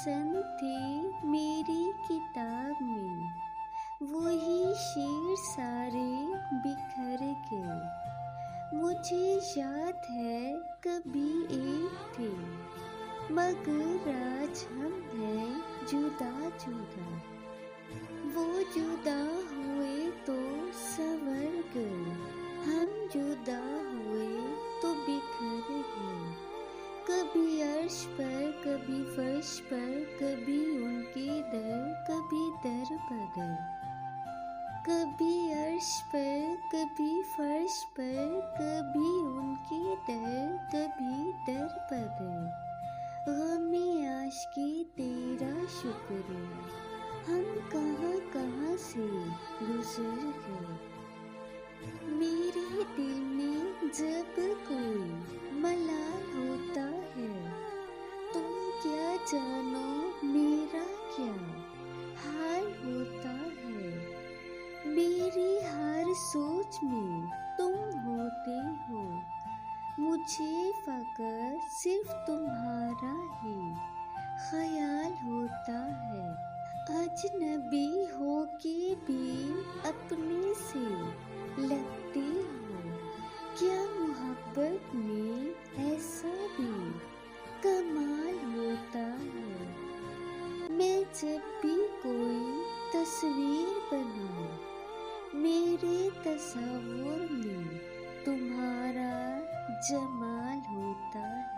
पसंद थे मेरी किताब में, वही शेर सारे बिखर गए। मुझे याद है कभी एक थे, मगर आज हम हैं जुदा जुदा। वो जुदा हुए तो संवर गए, हम जुदा हुए तो बिखर गए। कभी अर्श पर कभी फर्श पर, कभी उनके दर कभी दर बदर। कभी अर्श पर कभी फर्श पर, कभी उनके दर कभी दर बदर। गमे आशिकी तेरा शुक्रिया, हम कहाँ कहाँ से गुजर गए। मेरे दिल में जब कोई मलाल होता है, तुम क्या जानो मेरा क्या हाल होता है। मेरी हर सोच में तुम होते हो, मुझे फकत सिर्फ तुम्हारा ही ख्याल होता है। अजनबी हो के भी अपने से लगते हो, क्या मोहब्बत में ऐसा भी कमाल होता है। मैं जब भी कोई तस्वीर बनाऊं, मेरे तस्वुर में तुम्हारा जमाल होता है।